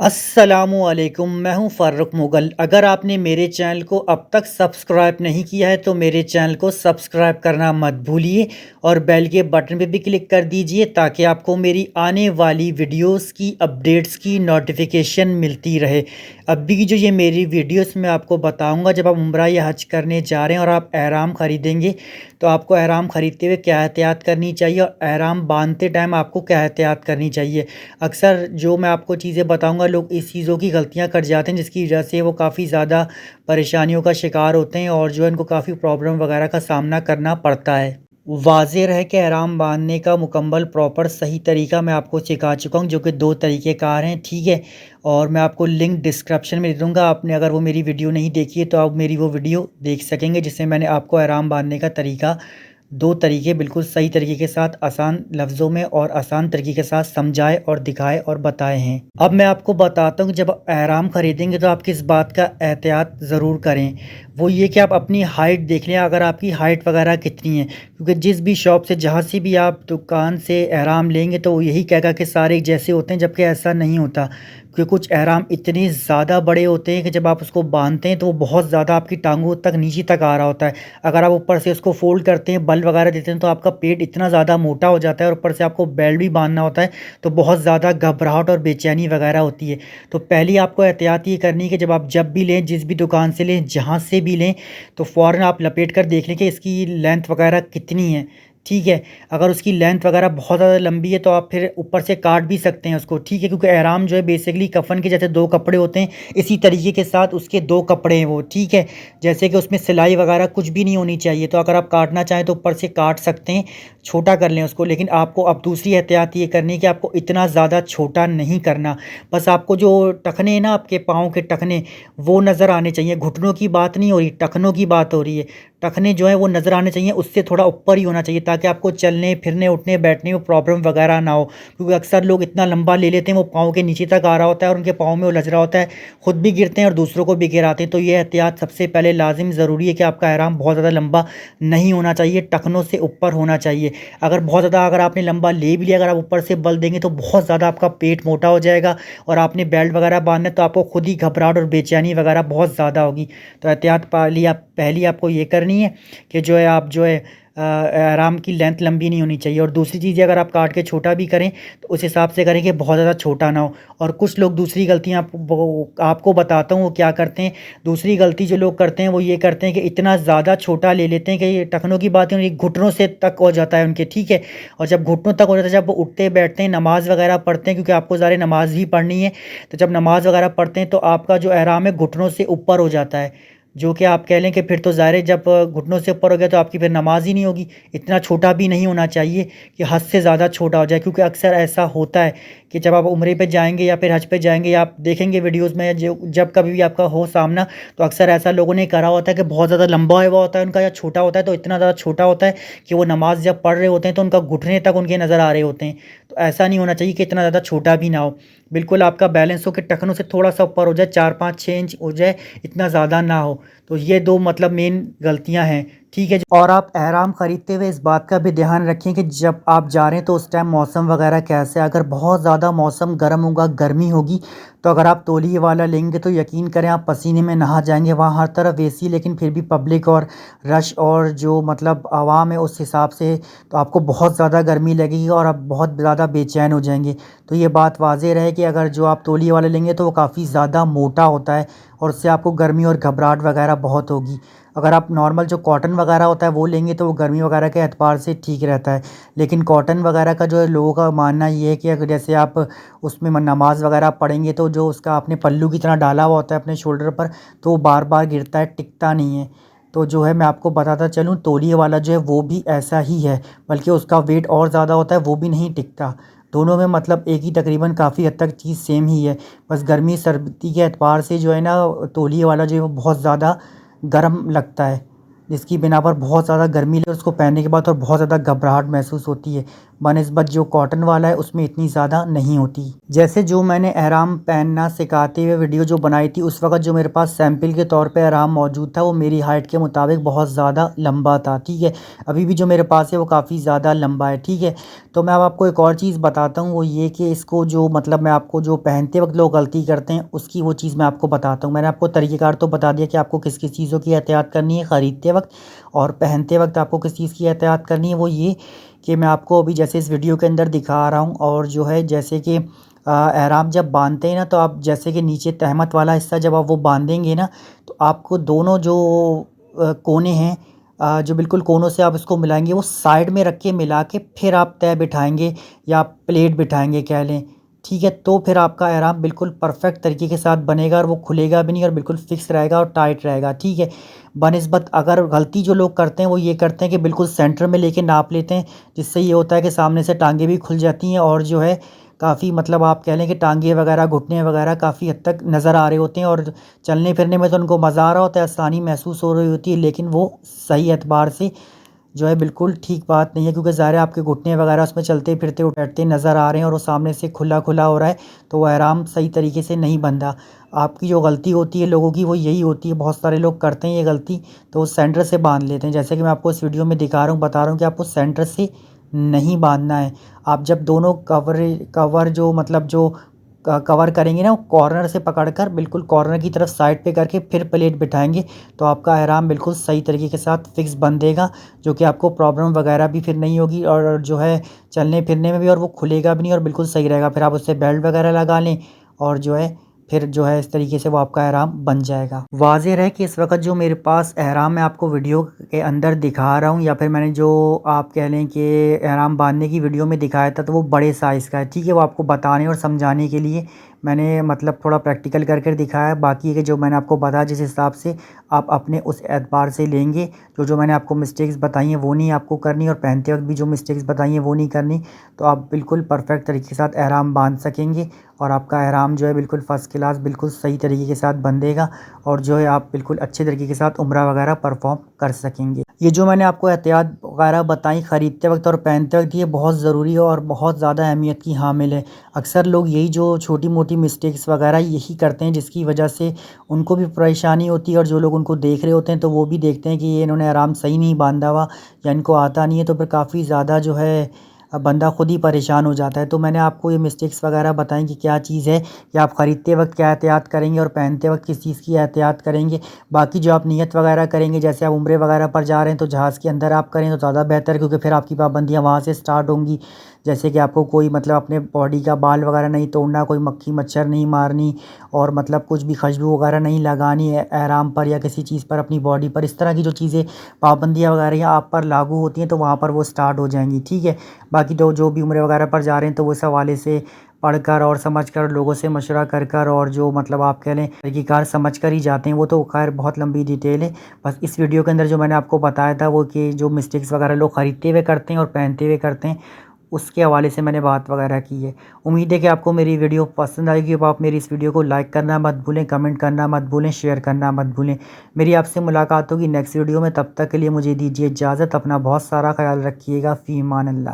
अस्सलामुअलैकुम, मैं हूं फ़ारूक मुगल। अगर आपने मेरे चैनल को अब तक सब्सक्राइब नहीं किया है तो मेरे चैनल को सब्सक्राइब करना मत भूलिए और बेल के बटन पे भी क्लिक कर दीजिए ताकि आपको मेरी आने वाली वीडियोस की अपडेट्स की नोटिफिकेशन मिलती रहे। अभी की जो ये मेरी वीडियोस मैं आपको बताऊंगा, जब आप उम्रा या हज करने जा रहे हैं और आप एहराम ख़रीदेंगे तो आपको एहराम ख़रीदते हुए क्या एहतियात करनी चाहिए और एहराम बांधते टाइम आपको क्या एहतियात करनी चाहिए। अक्सर जो मैं आपको चीज़ें बताऊंगा लोग इस चीज़ों की गलतियां कर जाते हैं, जिसकी वजह से वो काफ़ी ज़्यादा परेशानियों का शिकार होते हैं और जो है इनको काफ़ी प्रॉब्लम वगैरह का सामना करना पड़ता है। वाज़ेह रहे कि एहराम बांधने का मुकम्मल प्रॉपर सही तरीका मैं आपको सिखा चुका हूं, जो कि 2 तरीक़ेकार हैं, ठीक है। और मैं आपको लिंक डिस्क्रिप्शन में दे दूँगा। आपने अगर वो मेरी वीडियो नहीं देखी है तो आप मेरी वो वीडियो देख सकेंगे, जिससे मैंने आपको एहराम बांधने का तरीका 2 तरीके बिल्कुल सही तरीके के साथ आसान लफ्ज़ों में और आसान तरीके के साथ समझाए और दिखाए और बताए हैं। अब मैं आपको बताता हूँ कि जब एहराम ख़रीदेंगे तो आप किस बात का एहतियात ज़रूर करें। वो ये कि आप अपनी हाइट देख लें, अगर आपकी हाइट वगैरह कितनी है, क्योंकि जिस भी शॉप से जहाँ से भी आप दुकान से एहराम लेंगे तो वो यही कहेगा कि सारे एक जैसे होते हैं, जबकि ऐसा नहीं होता। क्योंकि कुछ एहराम इतने ज़्यादा बड़े होते हैं कि जब आप उसको बांधते हैं तो वो बहुत ज़्यादा आपकी टांगों तक नीचे तक आ रहा होता है। अगर आप ऊपर से उसको फ़ोल्ड करते हैं, बल वगैरह देते हैं, तो आपका पेट इतना ज़्यादा मोटा हो जाता है और ऊपर से आपको बेल्ट भी बांधना होता है, तो बहुत ज़्यादा घबराहट और बेचैनी वगैरह होती है। तो पहली आपको एहतियात ये करनी है कि जब भी लें, जिस भी दुकान से लें, जहाँ से भी लें, तो फ़ौरन आप लपेट कर देख लें कि इसकी लेंथ वगैरह कितनी है, ठीक है। अगर उसकी लेंथ वगैरह बहुत ज़्यादा लंबी है तो आप फिर ऊपर से काट भी सकते हैं उसको, ठीक है। क्योंकि एहराम जो है बेसिकली कफ़न के जैसे 2 कपड़े होते हैं, इसी तरीके के साथ उसके 2 कपड़े हैं वो, ठीक है। जैसे कि उसमें सिलाई वगैरह कुछ भी नहीं होनी चाहिए, तो अगर आप काटना चाहें तो ऊपर से काट सकते हैं, छोटा कर लें उसको। लेकिन आपको अब दूसरी एहतियात ये करनी है कि आपको इतना ज़्यादा छोटा नहीं करना। बस आपको जो टखने हैं ना, आपके पाँव के टखने, वो नज़र आने चाहिए। घुटनों की बात नहीं हो रही, टखनों की बात हो रही है। टखने जो है वो नज़र आने चाहिए, उससे थोड़ा ऊपर ही होना चाहिए, ताकि आपको चलने फिरने उठने बैठने में प्रॉब्लम वगैरह ना हो। क्योंकि अक्सर लोग इतना लंबा ले लेते हैं, वो पाँव के नीचे तक आ रहा होता है और उनके पाँव में उलझ रहा होता है, खुद भी गिरते हैं और दूसरों को भी गिराते हैं। तो ये एहतियात सबसे पहले लाजिम ज़रूरी है कि आपका एहराम बहुत ज़्यादा लंबा नहीं होना चाहिए, टखनों से ऊपर होना चाहिए। अगर बहुत ज़्यादा अगर आपने लंबा ले भी लिया, अगर आप ऊपर से बल देंगे तो बहुत ज़्यादा आपका पेट मोटा हो जाएगा और आपने बेल्ट वगैरह बांधना है तो आपको खुद ही घबराहट और बेचैनी वगैरह बहुत ज़्यादा होगी। तो एहतियात पहली आपको ये करनी है कि जो है आप जो है आराम की लेंथ लंबी नहीं होनी चाहिए। और दूसरी चीज़, अगर आप काट के छोटा भी करें तो उस हिसाब से करें कि बहुत ज़्यादा छोटा ना हो। और कुछ लोग दूसरी गलतियाँ आपको बताता हूँ वो क्या करते हैं। दूसरी गलती जो लोग करते हैं वो ये करते हैं कि इतना ज़्यादा छोटा ले लेते हैं कि ये टखनों की बात नहीं, घुटनों से तक हो जाता है उनके, ठीक है। और जब घुटनों तक हो जाता है, जब वो उठते बैठते हैं, नमाज़ वगैरह पढ़ते हैं, क्योंकि आपको ज़ाहिर नमाज़ ही पढ़नी है, तो जब नमाज़ वगैरह पढ़ते हैं तो आपका जो एहराम है घुटनों से ऊपर हो जाता है। जो कि आप कह लें कि फिर तो ज़ाहिर है, जब घुटनों से ऊपर हो गया तो आपकी फिर नमाज ही नहीं होगी। इतना छोटा भी नहीं होना चाहिए कि हद से ज़्यादा छोटा हो जाए, क्योंकि अक्सर ऐसा होता है कि जब आप उम्रे पे जाएंगे या फिर हज पे जाएंगे, या आप देखेंगे वीडियोस में, जो जब कभी भी आपका हो सामना, तो अक्सर ऐसा लोगों ने करा होता है कि बहुत ज़्यादा लंबा हुआ होता है उनका या छोटा होता है, तो इतना ज़्यादा छोटा होता है कि वो नमाज जब पढ़ रहे होते हैं तो उनका घुटने तक उनके नज़र आ रहे होते हैं। तो ऐसा नहीं होना चाहिए कि इतना ज़्यादा छोटा भी ना हो, बिल्कुल आपका बैलेंस हो कि टखनों से थोड़ा सा ऊपर हो जाए, 4-5-6 इंच हो जाए, इतना ज़्यादा ना हो। तो ये 2 मतलब मेन गलतियां हैं, ठीक है। और आप एहराम ख़रीदते हुए इस बात का भी ध्यान रखें कि जब आप जा रहे हैं तो उस टाइम मौसम वगैरह कैसे है। अगर बहुत ज़्यादा मौसम गर्म होगा, गर्मी होगी, तो अगर आप तौलिए वाला लेंगे तो यकीन करें आप पसीने में नहा जाएंगे। वहाँ हर तरफ एसी, लेकिन फिर भी पब्लिक और रश और जो मतलब आवाम है उस हिसाब से, तो आपको बहुत ज़्यादा गर्मी लगेगी और आप बहुत ज़्यादा बेचैन हो जाएंगे। तो ये बात वाज़ेह रहे कि अगर जो आप तौलिए वाला लेंगे तो वो काफ़ी ज़्यादा मोटा होता है और उससे आपको गर्मी और घबराहट वगैरह बहुत होगी। अगर आप नॉर्मल जो कॉटन वगैरह होता है वो लेंगे तो वो गर्मी वगैरह के एतबार से ठीक रहता है। लेकिन कॉटन वगैरह का जो है लोगों का मानना ये है कि अगर जैसे आप उसमें नमाज़ वगैरह पढ़ेंगे तो जो उसका आपने पल्लू की तरह डाला हुआ होता है अपने शोल्डर पर, तो वो बार बार गिरता है, टिकता नहीं है। तो जो है मैं आपको बताता चलूँ, तौलिए वाला जो है वो भी ऐसा ही है, बल्कि उसका वेट और ज़्यादा होता है, वो भी नहीं टिकता। दोनों में मतलब एक ही तकरीबन काफ़ी हद तक चीज़ सेम ही है। बस गर्मी सर्दी के एतबार से जो है ना, तौलिए वाला जो है वो बहुत ज़्यादा गर्म लगता है, जिसकी बिना पर बहुत ज़्यादा गर्मी लगे उसको पहनने के बाद और बहुत ज़्यादा घबराहट महसूस होती है। बनिस्बत जो कॉटन वाला है उसमें इतनी ज़्यादा नहीं होती। जैसे जो मैंने एहराम पहनना सिखाते हुए वीडियो जो बनाई थी उस वक्त जो मेरे पास सैंपल के तौर पे एहराम मौजूद था वो मेरी हाइट के मुताबिक बहुत ज़्यादा लंबा था, ठीक है। अभी भी जो मेरे पास है वो काफ़ी ज़्यादा लंबा है, ठीक है। तो मैं अब आपको एक और चीज़ बताता हूँ, वो ये कि इसको जो मतलब मैं आपको जो पहनते वक्त लोग गलती करते हैं उसकी वो चीज़ मैं आपको बताता हूँ। मैंने आपको तरीक़ेकार तो बता दिया कि आपको किस किस चीज़ों की एहतियात करनी है ख़रीदते वक्त, और पहनते वक्त आपको किस चीज़ की एहतियात करनी है। वो ये कि मैं आपको अभी जैसे इस वीडियो के अंदर दिखा रहा हूँ, और जो है जैसे कि एहराम जब बांधते हैं ना, तो आप जैसे कि नीचे तहमत वाला हिस्सा जब आप वो बांधेंगे ना, तो आपको दोनों जो कोने हैं, जो बिल्कुल कोनों से आप इसको मिलाएंगे, वो साइड में रख के मिला के फिर आप तह बिठाएंगे या प्लेट बिठाएंगे कह लें, ठीक है। तो फिर आपका एहराम बिल्कुल परफेक्ट तरीके के साथ बनेगा और वो खुलेगा भी नहीं और बिल्कुल फिक्स रहेगा और टाइट रहेगा, ठीक है। बनिस्बत अगर गलती जो लोग करते हैं वो ये करते हैं कि बिल्कुल सेंटर में लेके नाप लेते हैं, जिससे ये होता है कि सामने से टांगे भी खुल जाती हैं और जो है काफ़ी मतलब आप कह लें कि टांगे वगैरह घुटने वगैरह काफ़ी हद तक नज़र आ रहे होते हैं, और चलने फिरने में तो उनको मज़ा आ रहा होता है, आसानी महसूस हो रही होती है, लेकिन वो सही एतबार से जो है बिल्कुल ठीक बात नहीं है, क्योंकि ज़ाहिर है आपके घुटने वगैरह उसमें चलते फिरते बैठते नज़र आ रहे हैं और वो सामने से खुला खुला हो रहा है, तो वो आराम सही तरीके से नहीं बंधा। आपकी जो गलती होती है लोगों की वो यही होती है, बहुत सारे लोग करते हैं ये गलती, तो वो सेंटर से बांध लेते हैं। जैसे कि मैं आपको इस वीडियो में दिखा रहा हूँ, बता रहा हूँ कि आपको सेंटर से नहीं बांधना है। आप जब दोनों कवर जो मतलब जो कवर करेंगे ना, वो कॉर्नर से पकड़कर बिल्कुल कॉर्नर की तरफ साइड पे करके फिर प्लेट बिठाएंगे, तो आपका एहराम बिल्कुल सही तरीके के साथ फिक्स बंधेगा, जो कि आपको प्रॉब्लम वगैरह भी फिर नहीं होगी, और जो है चलने फिरने में भी, और वो खुलेगा भी नहीं और बिल्कुल सही रहेगा। फिर आप उससे बेल्ट वगैरह लगा लें और जो है फिर जो है इस तरीके से वो आपका एहराम बन जाएगा। वाज़ेह रहे कि इस वक्त जो मेरे पास एहराम मैं आपको वीडियो के अंदर दिखा रहा हूँ, या फिर मैंने जो आप कह लें कि एहराम बांधने की वीडियो में दिखाया था, तो वो बड़े साइज़ का है, ठीक है। वो आपको बताने और समझाने के लिए मैंने मतलब थोड़ा प्रैक्टिकल करके दिखाया। बाकी कि जो मैंने आपको बताया जिस हिसाब से आप अपने उस एतबार से लेंगे, जो मैंने आपको मिस्टेक्स बताई हैं वो नहीं आपको करनी, और पहनते वक्त भी जो मिस्टेक्स बताई हैं वो नहीं करनी, तो आप बिल्कुल परफेक्ट तरीके के साथ एहराम बांध सकेंगे, और आपका एहराम जो है बिल्कुल फ़र्स्ट क्लास बिल्कुल सही तरीके के साथ बंधेगा, और जो है आप बिल्कुल अच्छे तरीके के साथ उम्रा वगैरह परफॉर्म कर सकेंगे। ये जो मैंने आपको एहतियात वगैरह बताई ख़रीदते वक्त और पहनते वक्त, ये बहुत ज़रूरी है और बहुत ज़्यादा अहमियत की हामिल है। अक्सर लोग यही जो छोटी मोटी मिस्टेक्स वगैरह यही करते हैं, जिसकी वजह से उनको भी परेशानी होती है, और जो लोग उनको देख रहे होते हैं तो वो भी देखते हैं कि ये इन्होंने एहराम सही नहीं बांधा हुआ या इनको आता नहीं है, तो फिर काफ़ी ज़्यादा जो है बंदा खुद ही परेशान हो जाता है। तो मैंने आपको ये मिस्टेक्स वगैरह बताई कि क्या चीज़ है कि आप ख़रीदते वक्त क्या एहतियात करेंगे और पहनते वक्त किस चीज़ की एहतियात करेंगे। बाकी जो आप नियत वगैरह करेंगे, जैसे आप उम्रे वगैरह पर जा रहे हैं तो जहाज़ के अंदर आप करें तो ज़्यादा बेहतर है, क्योंकि फिर आपकी पाबंदियाँ वहाँ से स्टार्ट होंगी। जैसे कि आपको कोई मतलब अपने बॉडी का बाल वगैरह नहीं तोड़ना, कोई मक्खी मच्छर नहीं मारनी, और मतलब कुछ भी खुशबू वगैरह नहीं लगानी है एहराम पर या किसी चीज़ पर अपनी बॉडी पर। इस तरह की जो चीज़ें पाबंदियाँ वगैरह आप पर लागू होती हैं तो वहाँ पर वो स्टार्ट हो जाएंगी, ठीक है। बाकी तो जो भी उम्रे वगैरह पर जा रहे हैं तो वो इस हवाले से पढ़कर और समझकर लोगों से मशवरा कर और जो मतलब आप कह लें तरीक़ेकार समझ कर ही जाते हैं। वो तो खैर बहुत लंबी डिटेल है। बस इस वीडियो के अंदर जो मैंने आपको बताया था वो कि जो मिस्टेक्स वगैरह लोग ख़रीदते हुए करते हैं और पहनते हुए करते हैं, उसके हवाले से मैंने बात वगैरह की है। उम्मीद है कि आपको मेरी वीडियो पसंद आएगी। अब आप मेरी इस वीडियो को लाइक करना मत भूलें, कमेंट करना मत भूलें, शेयर करना मत भूलें। मेरी आपसे मुलाकात होगी नेक्स्ट वीडियो में, तब तक के लिए मुझे दीजिए इजाज़त। अपना बहुत सारा ख्याल रखिएगा। फ़ी अमान अल्लाह।